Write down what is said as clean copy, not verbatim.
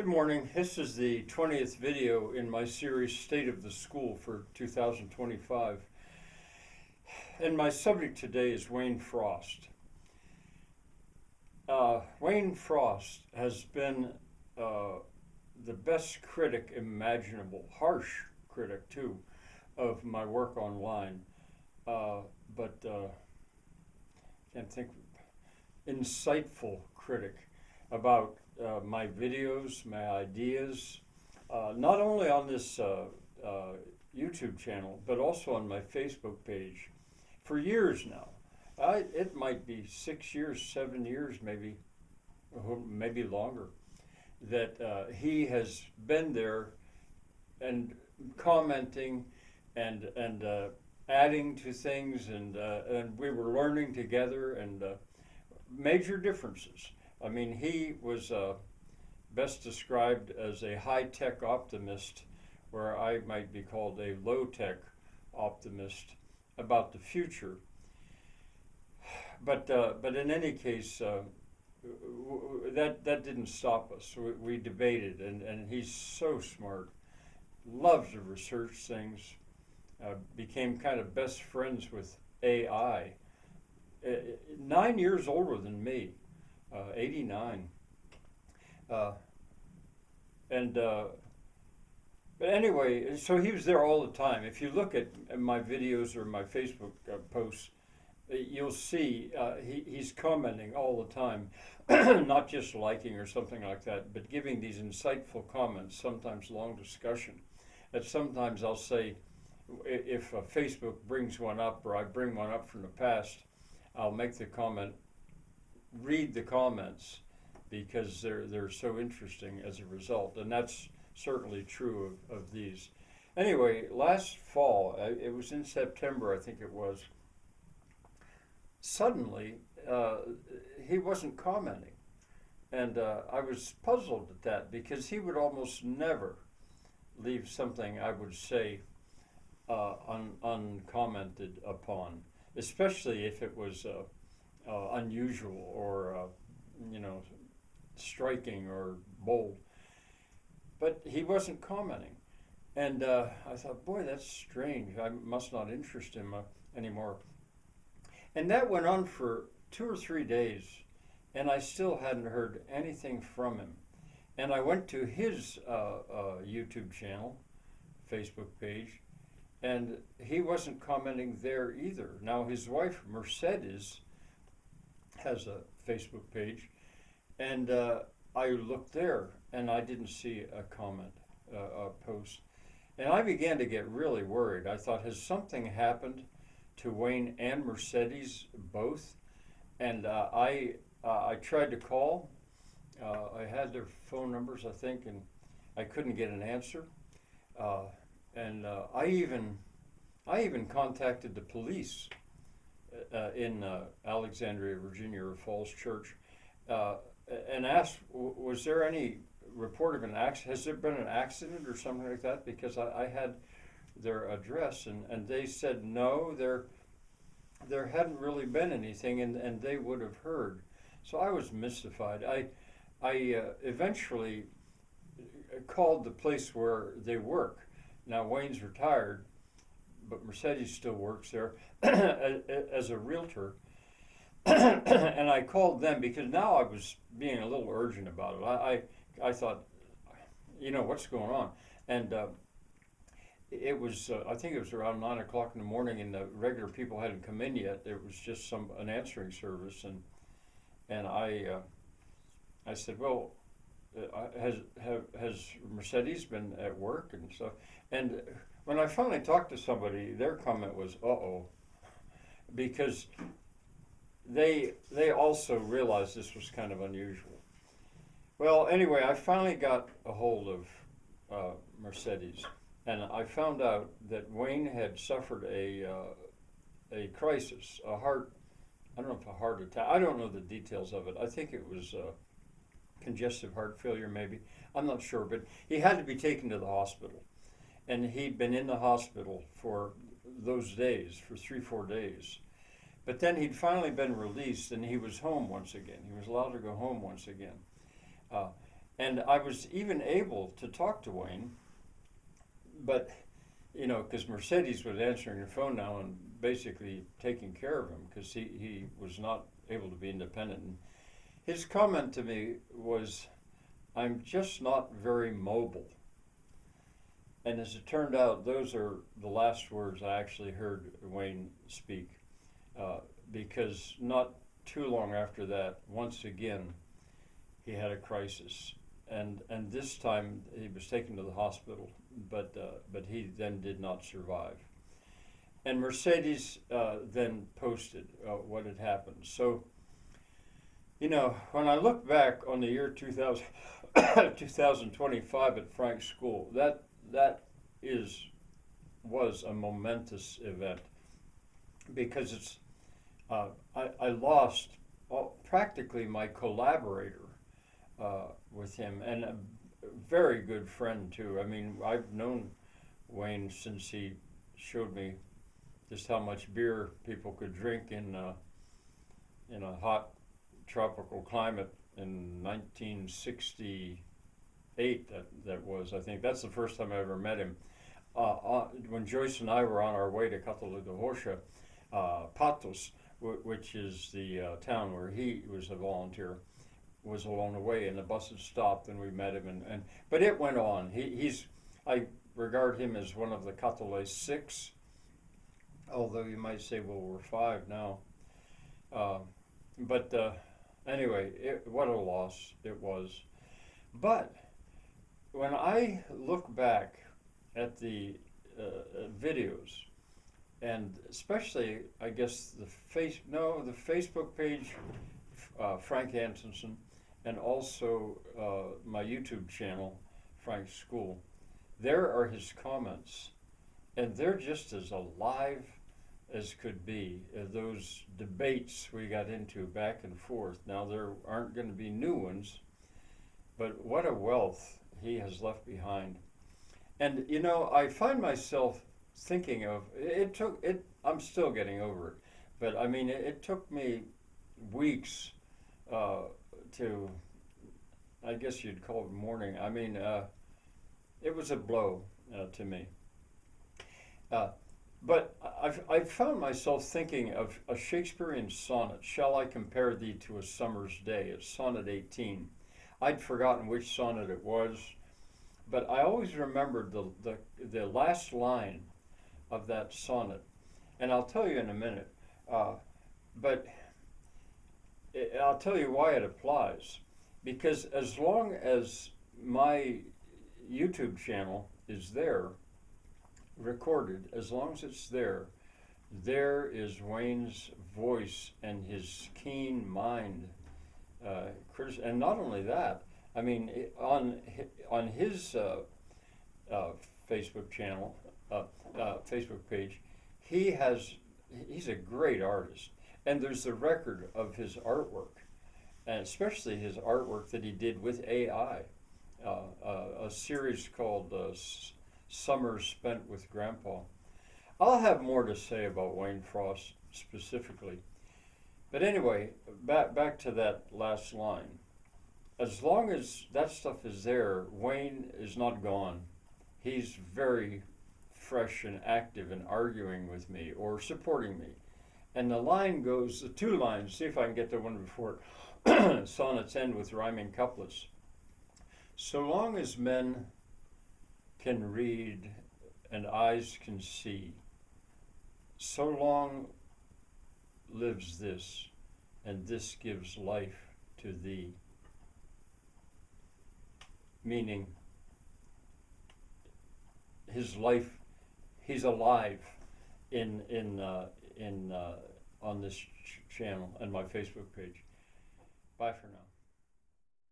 Good morning. This is the 20th video in my series State of the School for 2025. And my subject today is Wayne Frost. Wayne Frost has been the best critic imaginable, harsh critic too, of my work online. But can't think, insightful critic about my videos, my ideas, not only on this YouTube channel, but also on my Facebook page for years now. It might be 6 years, 7 years, maybe longer, that he has been there and commenting and adding to things, and we were learning together, and major differences. I mean, he was best described as a high-tech optimist, where I might be called a low-tech optimist about the future. But in any case, that didn't stop us. We debated, and he's so smart, loves to research things, became kind of best friends with AI. 9 years older than me. 89. But anyway, so he was there all the time. If you look at my videos or my Facebook posts, you'll see he's commenting all the time, not just liking or something like that, but giving these insightful comments, sometimes long discussion. And sometimes I'll say, if Facebook brings one up or I bring one up from the past, I'll make the comment, read the comments, because they're so interesting as a result, and that's certainly true of these. Anyway, last fall, it was in September, I think it was, suddenly he wasn't commenting, and I was puzzled at that, because he would almost never leave something I would say uncommented upon, especially if it was unusual or striking or bold. But he wasn't commenting, and I thought, boy, that's strange. I must not interest him anymore. And that went on for 2 or 3 days, and I still hadn't heard anything from him. And I went to his YouTube channel, Facebook page, and he wasn't commenting there either. Now, his wife, Mercedes, has a Facebook page, and I looked there, and I didn't see a comment, a post. And I began to get really worried. I thought, has something happened to Wayne and Mercedes both? And I tried to call. I had their phone numbers, I think, and I couldn't get an answer. And I even contacted the police in Alexandria, Virginia, or Falls Church, and asked, was there any report of an accident? Has there been an accident or something like that? Because I had their address, and they said no, there hadn't really been anything, and they would have heard. So I was mystified. I eventually called the place where they work. Now, Wayne's retired, but Mercedes still works there as a realtor. And I called them because now I was being a little urgent about it. I thought, what's going on? And it was, I think it was around 9 o'clock in the morning, and the regular people hadn't come in yet. It was just an answering service, and I said, well, has Mercedes been at work and stuff? And when I finally talked to somebody, their comment was, uh-oh, because they also realized this was kind of unusual. Well, anyway, I finally got a hold of Mercedes, and I found out that Wayne had suffered a crisis, I don't know if a heart attack, I don't know the details of it. I think it was congestive heart failure, maybe. I'm not sure, but he had to be taken to the hospital. And he'd been in the hospital for those days, for 3-4 days. But then he'd finally been released, and he was home once again. He was allowed to go home once again. And I was even able to talk to Wayne, but, you know, because Mercedes was answering the phone now and basically taking care of him because he was not able to be independent. And his comment to me was, "I'm just not very mobile." And as it turned out, those are the last words I actually heard Wayne speak, because not too long after that, once again, he had a crisis. And this time he was taken to the hospital, but he then did not survive. And Mercedes then posted what had happened. So, you know, when I look back on the year 2000, 2025 at Frank's school, that was a momentous event because it's I lost practically my collaborator with him, and a very good friend too. I mean, I've known Wayne since he showed me just how much beer people could drink in a hot tropical climate in 1968. That was, I think, that's the first time I ever met him. When Joyce and I were on our way to Catalu de Rocha, Patos, which is the town where he was a volunteer, was along the way, and the bus had stopped, and we met him, but it went on. I regard him as one of the Catalan Six, although you might say, well, we're five now. But anyway, what a loss it was. But when I look back at the videos, and especially, I guess, the Facebook page, Frank Antonsen, and also my YouTube channel, Frank's School, there are his comments, and they're just as alive as could be. Those debates we got into back and forth. Now, there aren't going to be new ones, but what a wealth he has left behind. And, you know, I find myself thinking of, I'm still getting over it, but I mean, it took me weeks to, I guess you'd call it mourning. I mean, it was a blow to me. But I've found myself thinking of a Shakespearean sonnet, "Shall I compare thee to a summer's day?" It's Sonnet 18. I'd forgotten which sonnet it was, but I always remembered the last line of that sonnet, and I'll tell you in a minute. But I'll tell you why it applies. Because as long as my YouTube channel is there, recorded, as long as it's there, there is Wayne's voice and his keen mind. And not only that, I mean, on his Facebook channel, Facebook page, he's a great artist. And there's the record of his artwork, and especially his artwork that he did with AI, a series called Summers Spent with Grandpa. I'll have more to say about Wayne Frost specifically. But anyway, back to that last line. As long as that stuff is there, Wayne is not gone. He's very fresh and active and arguing with me or supporting me. And the line goes, the two lines, see if I can get to one before sonnets end with rhyming couplets. So long as men can read and eyes can see, so long lives this, and this gives life to thee. Meaning, his life, he's alive on this channel and my Facebook page. Bye for now.